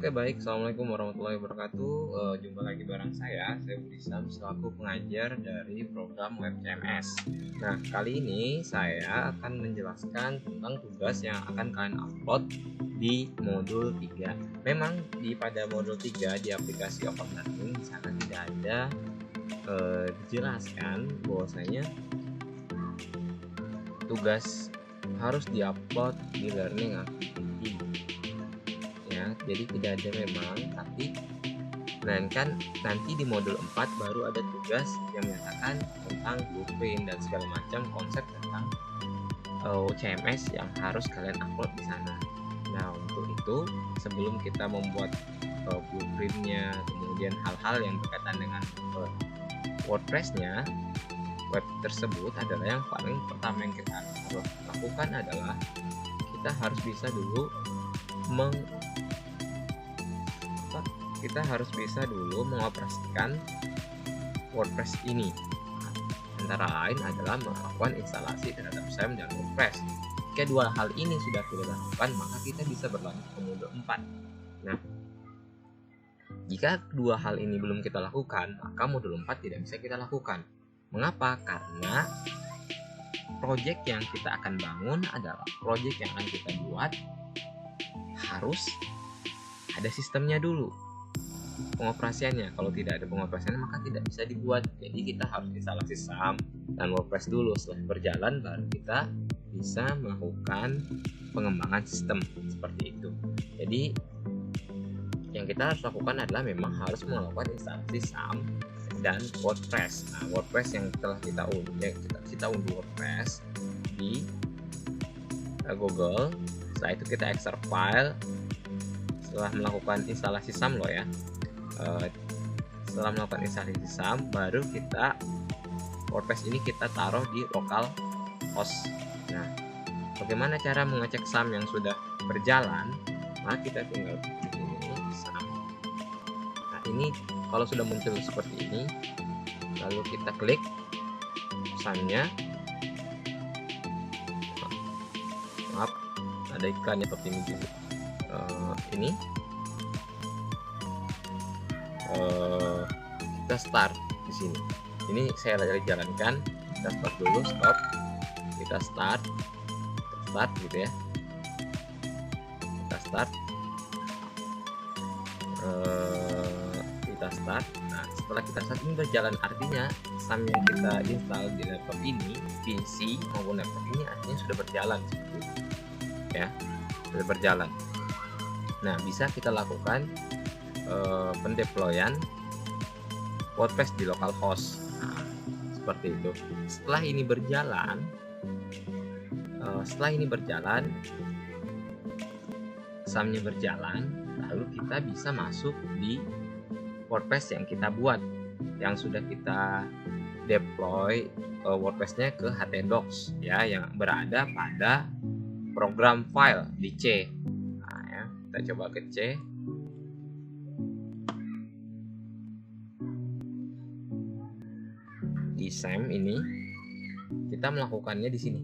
Oke, baik. Assalamualaikum warahmatullahi wabarakatuh. Jumpa lagi bareng saya Budi Sam selaku pengajar dari program Web CMS. Nah, kali ini saya akan menjelaskan tentang tugas yang akan kalian upload di modul 3. Memang pada modul 3 di aplikasi Open Learning di sana tidak ada dijelaskan bahwasanya tugas harus diupload di learning activity. Ya, jadi tidak ada memang, tapi melainkan nanti di modul 4 baru ada tugas yang menyatakan tentang blueprint dan segala macam konsep tentang CMS yang harus kalian upload di sana. Nah, untuk itu sebelum kita membuat blueprintnya, kemudian hal-hal yang berkaitan dengan WordPress-nya, web tersebut adalah yang paling pertama yang kita harus lakukan adalah kita harus bisa dulu mengoperasikan WordPress ini. Antara lain adalah melakukan instalasi terhadap SAM dan WordPress. Jika dua hal ini sudah kita lakukan, maka kita bisa berlanjut ke modul 4. Nah, jika dua hal ini belum kita lakukan, maka modul 4 tidak bisa kita lakukan. Mengapa? Karena project yang kita akan bangun adalah project yang akan kita buat harus ada sistemnya dulu, pengoperasiannya. Kalau tidak ada pengoperasiannya maka tidak bisa dibuat. Jadi kita harus instalasi SAM dan WordPress dulu. Setelah berjalan baru kita bisa melakukan pengembangan sistem seperti itu. Jadi yang kita harus lakukan adalah memang harus melakukan instalasi SAM dan WordPress. Nah, WordPress yang telah kita unduh WordPress di Google. Setelah itu kita ekstrak file. Setelah melakukan instalasi SAM setelah melakukan instalasi SAM, baru kita WordPress ini kita taruh di local host. Nah, bagaimana cara mengecek SAM yang sudah berjalan? Nah, kita tinggal ini SAM. Nah, ini kalau sudah muncul seperti ini, lalu kita klik SAM-nya. Maaf, ada iklannya seperti ini juga. Kita start di sini. Ini saya jalankan. Kita stop dulu, stop. Kita start gitu ya. Kita start. Nah, setelah kita start ini berjalan, artinya SAM yang kita install di laptop ini, PC maupun laptop ini artinya sudah berjalan seperti itu. Ya, sudah berjalan. Nah, bisa kita lakukan pendeployan WordPress di localhost. Nah, seperti itu. Setelah ini berjalan, SAM-nya berjalan, lalu kita bisa masuk di WordPress yang kita buat, yang sudah kita deploy WordPress-nya ke htdocs ya, yang berada pada program file di C. Nah, ya, kita coba ke C. Di SAM ini kita melakukannya di sini.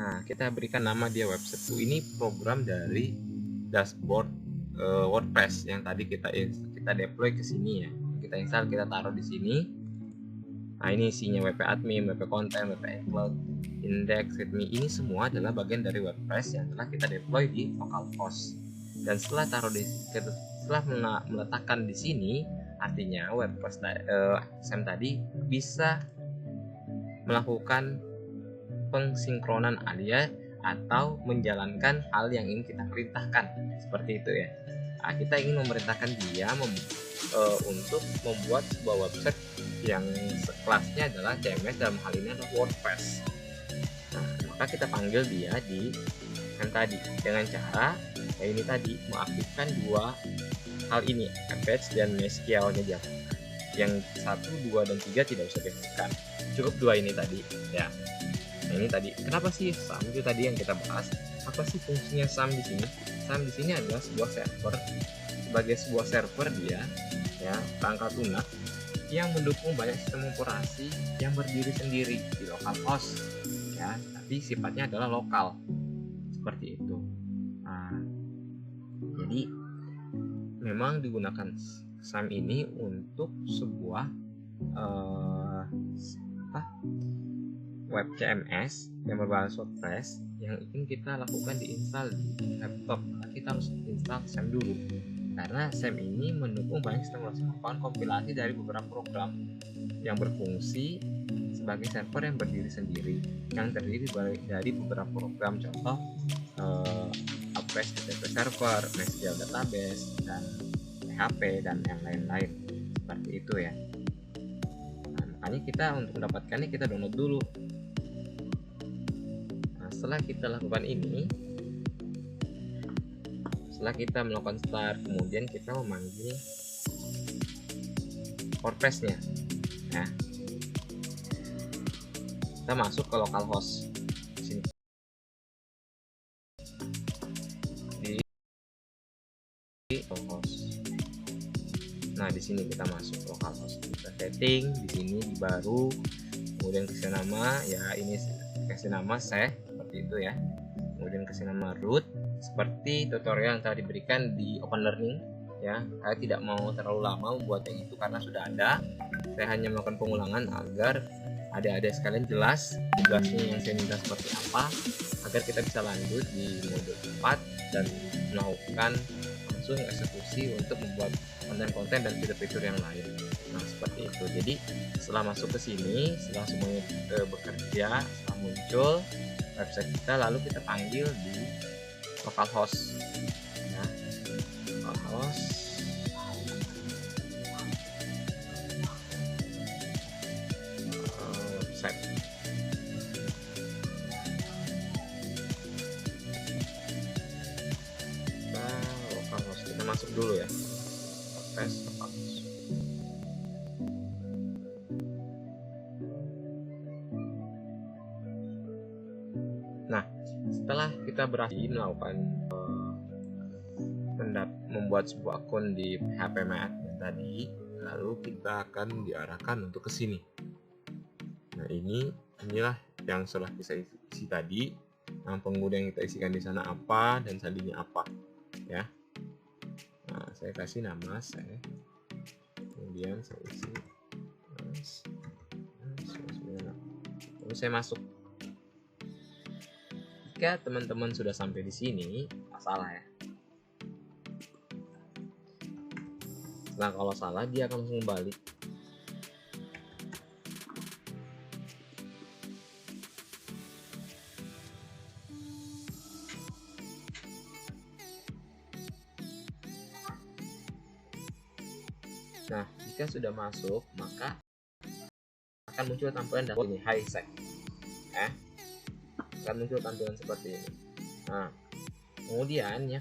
Nah, kita berikan nama dia web1. Ini program dari dashboard WordPress yang tadi kita deploy ke sini ya. Kita install, kita taruh di sini. Nah, ini isinya WP admin, WP content, WP include, index, readme. Ini semua adalah bagian dari WordPress yang telah kita deploy di localhost. Dan setelah meletakkan di sini, artinya WordPress SAM tadi bisa melakukan pensinkronan alias atau menjalankan hal yang ingin kita perintahkan, seperti itu ya. Nah, kita ingin memerintahkan dia untuk membuat sebuah website yang sekelasnya adalah CMS, dalam hal ini adalah WordPress. Nah, maka kita panggil dia di yang tadi dengan cara ini tadi, mengaktifkan dua hal ini, Apache dan MySQL saja. Yang 1, 2, dan 3 tidak usah diaktifkan, cukup dua ini tadi ya. Nah, ini tadi kenapa sih SAM itu tadi yang kita bahas. Apa sih fungsinya SAM di sini? SAM di sini adalah sebuah server, sebagai sebuah server dia ya, perangkat lunak yang mendukung banyak sistem operasi yang berdiri sendiri di localhost ya, tapi sifatnya adalah lokal seperti itu. Nah, jadi memang digunakan SAM ini untuk sebuah web CMS yang berbasis WordPress yang ingin kita lakukan diinstal di laptop. Kita harus install SAM dulu, karena SAM ini mendukung banyak sistem operasi merupakan kompilasi dari beberapa program yang berfungsi sebagai server yang berdiri sendiri, yang terdiri dari beberapa program, contoh HTTP server, MySQL database, dan PHP, dan yang lain-lain seperti itu ya. Nah, makanya kita untuk mendapatkannya kita download dulu. Nah, setelah kita lakukan ini, setelah kita melakukan start, kemudian kita memanggil WordPress-nya. Nah, kita masuk ke localhost sini. Di localhost. Nah, di sini kita masuk localhost, kita setting di sini di baru, kemudian kasih nama ya, ini kasih nama seperti itu ya. Kemudian kasih nama root seperti tutorial yang tadi diberikan di Open Learning ya. Saya tidak mau terlalu lama membuat yang itu karena sudah ada. Saya hanya melakukan pengulangan agar adik-adik sekalian jelas tugasnya yang saya minta seperti apa, agar kita bisa lanjut di modul 4 dan melakukan langsung eksekusi untuk membuat konten-konten dan fitur-fitur yang lain. Nah, seperti itu. Jadi setelah masuk ke sini, setelah semuanya bekerja, setelah muncul website kita, lalu kita panggil di localhost. Nah, localhost website. Localhost kita masuk dulu ya. WordPress localhost. Nah, setelah kita berhasil melakukan membuat sebuah akun di PHPMath tadi, lalu kita akan diarahkan untuk ke sini. Nah, inilah yang sudah kita isi tadi. Nah, pengguna yang kita isikan di sana apa dan sandinya apa ya. Nah, saya kasih nama saya, kemudian saya isi lalu saya masuk. Jika teman-teman sudah sampai di sini, masalah ya. Nah, kalau salah dia akan langsung balik. Nah, jika sudah masuk, maka akan muncul tampilan dari ini, Hi Sec. Akan muncul tampilan seperti ini. Nah, kemudian ya,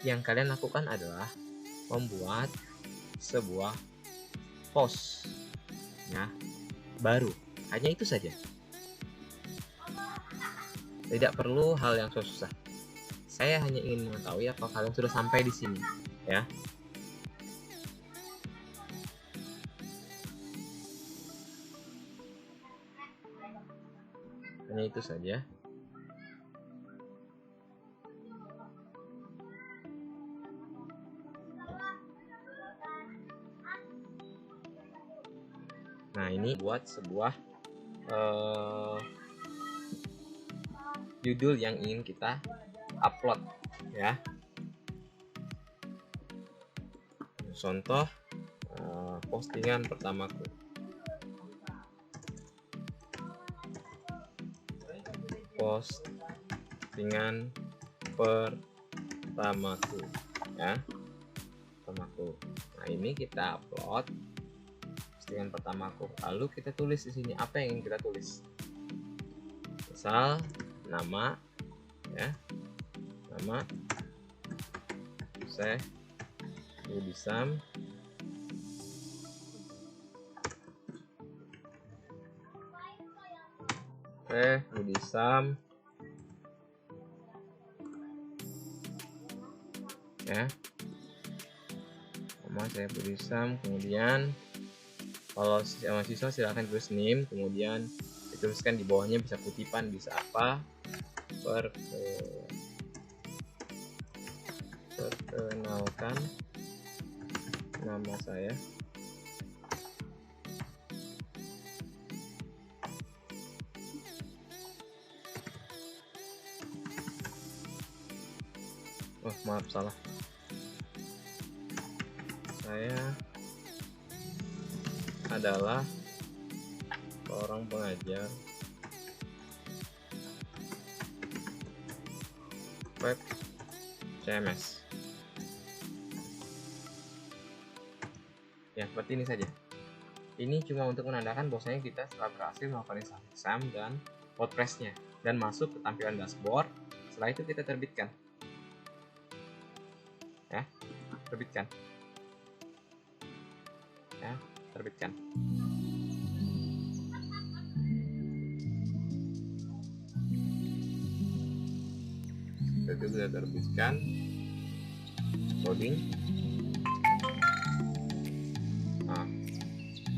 yang kalian lakukan adalah membuat sebuah post ya baru. Hanya itu saja. Tidak perlu hal yang susah. Saya hanya ingin mengetahui apa kalian sudah sampai di sini ya. Hanya itu saja. Nah, ini buat sebuah judul yang ingin kita upload ya. Contoh postingan pertamaku. Postingan pertamaku ya. Nah, ini kita upload postingan pertamaku. Lalu kita tulis di sini apa yang ingin kita tulis. Misal nama ya. Nama saya Budisam. Budisam ya. Nama saya Budisam. Kemudian kalau mahasiswa silahkan tulis name, kemudian dituliskan di bawahnya bisa kutipan, bisa apa. Perkenalkan nama saya. Oh maaf, salah. Saya adalah seorang pengajar web CMS. Ya, seperti ini saja. Ini cuma untuk menandakan bahwasanya kita telah berhasil melakukan exam dan WordPress-nya dan masuk ke tampilan dashboard. Setelah itu kita terbitkan. Ya, terbitkan. Ya, terbitkan. Itu sudah terbitkan. Loading.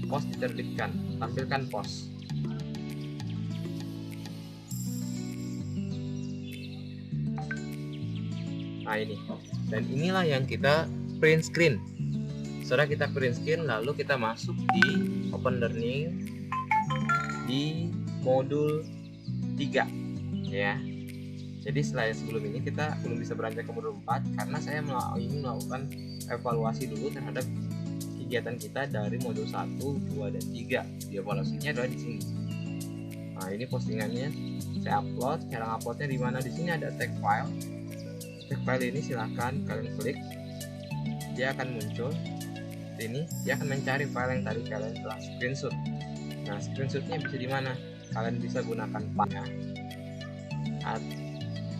Post diterbitkan, tampilkan post. Nah ini, dan inilah yang kita print screen. Setelah kita print screen, lalu kita masuk di Open Learning di modul 3 ya. Jadi sebelum ini kita belum bisa beranjak ke modul 4 karena saya ingin melakukan evaluasi dulu terhadap kegiatan kita dari modul 1, 2, dan 3. Evaluasinya adalah di sini. Nah, ini postingannya saya upload. Cara uploadnya di mana? Di sini ada tag file. Tag file ini silahkan kalian klik. Dia akan muncul. Ini dia akan mencari file yang tadi kalian telah screenshot. Nah, screenshotnya bisa di mana? Kalian bisa gunakan file.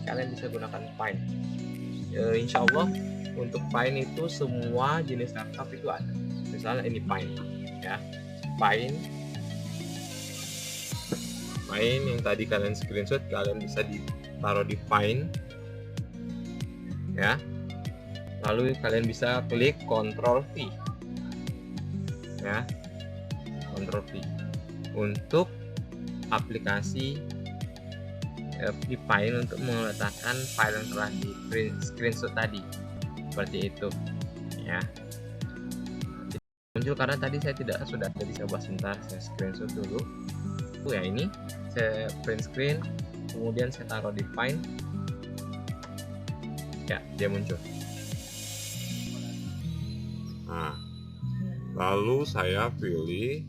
Kalian bisa gunakan file. Insya Allah untuk file itu semua jenis laptop itu ada. Misalnya ini Pine ya, Pine yang tadi kalian screenshot, kalian bisa ditaruh di Pine ya, lalu kalian bisa klik Ctrl V ya, Ctrl V untuk aplikasi di Pine untuk meletakkan file yang telah di screenshot tadi, seperti itu ya. Muncul karena tadi saya tidak sudah, jadi saya buat sebentar, saya screenshot dulu. Ya ini saya print screen, kemudian saya taruh di Pine ya, dia muncul. Nah, lalu saya pilih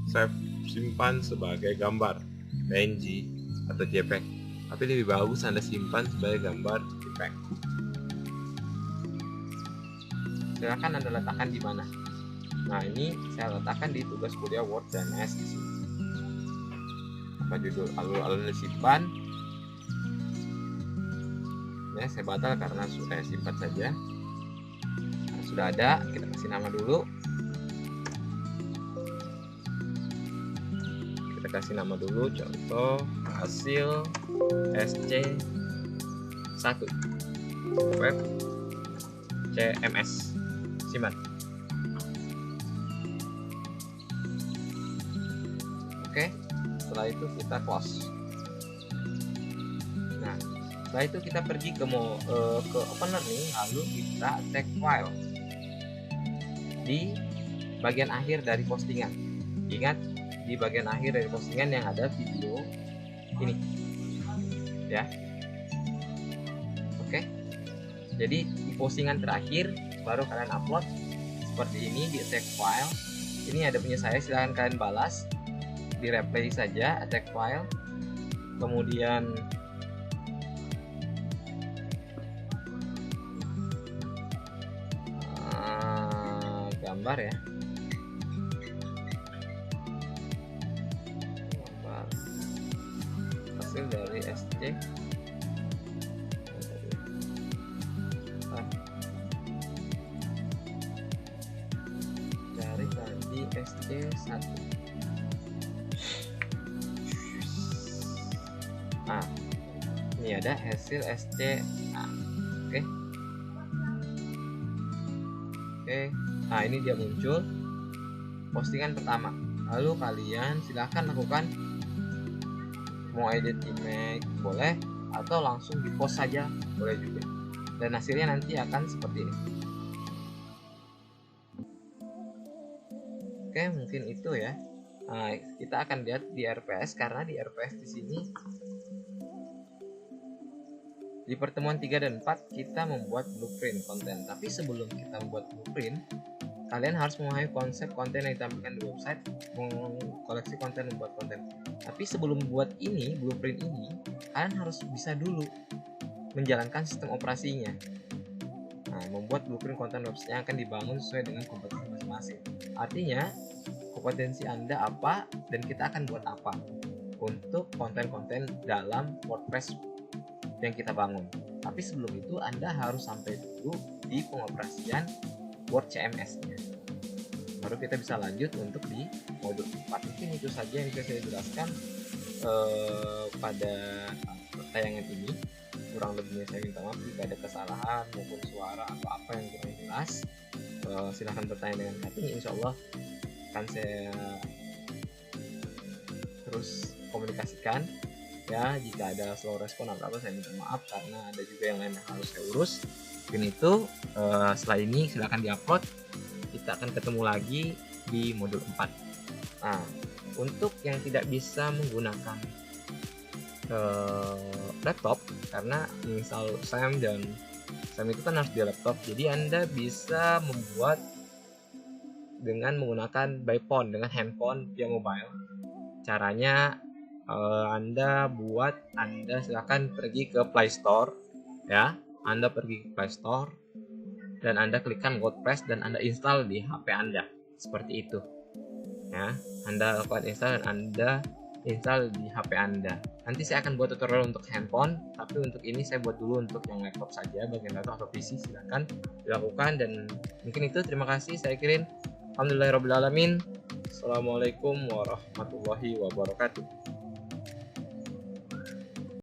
save simpan sebagai gambar PNG atau JPEG, tapi lebih bagus Anda simpan sebagai gambar JPEG. Silakan Anda letakkan di mana. Nah, ini saya letakkan di tugas kuliah Word dan MS di sini. Apa judul? Lalu simpan. Ya, saya batal karena sudah simpan saja. Nah, sudah ada, kita kasih nama dulu. Kita kasih nama dulu, contoh hasil SC1 web CMS. Simpan. Oke, setelah itu kita close. Nah, setelah itu kita pergi ke Open Learning, lalu kita tag file di bagian akhir dari postingan. Ingat, di bagian akhir dari postingan yang ada video ini ya. Oke, jadi di postingan terakhir baru kalian upload seperti ini di tag file. Ini ada punya saya, silahkan kalian balas di replay saja tag file, kemudian gambar ya, gambar hasil dari SC dari tadi SC1. Nah, ini ada hasil SC. Oke. Nah, ini dia muncul postingan pertama. Lalu kalian silahkan lakukan, mau edit image boleh, atau langsung di post saja boleh juga. Dan hasilnya nanti akan seperti ini. Oke, mungkin itu ya. Nah, kita akan lihat di RPS, karena di RPS di sini di pertemuan 3 dan 4 kita membuat blueprint konten. Tapi sebelum kita membuat blueprint, kalian harus memahami konsep konten yang ditampilkan di website, mengkoleksi konten, membuat konten. Tapi sebelum membuat ini, blueprint ini, kalian harus bisa dulu menjalankan sistem operasinya. Nah, membuat blueprint konten website yang akan dibangun sesuai dengan kompetensi masing-masing. Artinya, kompetensi Anda apa dan kita akan buat apa untuk konten-konten dalam WordPress yang kita bangun. Tapi sebelum itu Anda harus sampai dulu di pengoperasian Word CMS-nya. Baru kita bisa lanjut untuk di modul 4. Mungkin itu saja yang bisa saya jelaskan pada tayangan ini. Kurang lebihnya saya minta maaf jika ada kesalahan maupun suara atau apa yang kurang jelas. Silahkan bertanya dengan chatting, insya Allah akan saya terus komunikasikan. Ya, jika ada slow respon atau apa, saya minta maaf karena ada juga yang lain yang harus saya urus. Mungkin itu setelah ini silahkan diupload. Kita akan ketemu lagi di modul 4. Nah, untuk yang tidak bisa menggunakan laptop, karena misal Sam itu kan harus di laptop, jadi Anda bisa membuat dengan menggunakan by phone, dengan handphone via mobile. Caranya Anda silakan pergi ke Play Store ya. Anda pergi ke Play Store dan Anda klikkan WordPress dan Anda install di HP Anda. Seperti itu. Ya, Anda lakukan install dan Anda install di HP Anda. Nanti saya akan buat tutorial untuk handphone, tapi untuk ini saya buat dulu untuk yang laptop saja. Bagian laptop atau PC silakan dilakukan, dan mungkin itu. Terima kasih, saya Kirin. Alhamdulillahirabbil alamin. Assalamualaikum warahmatullahi wabarakatuh.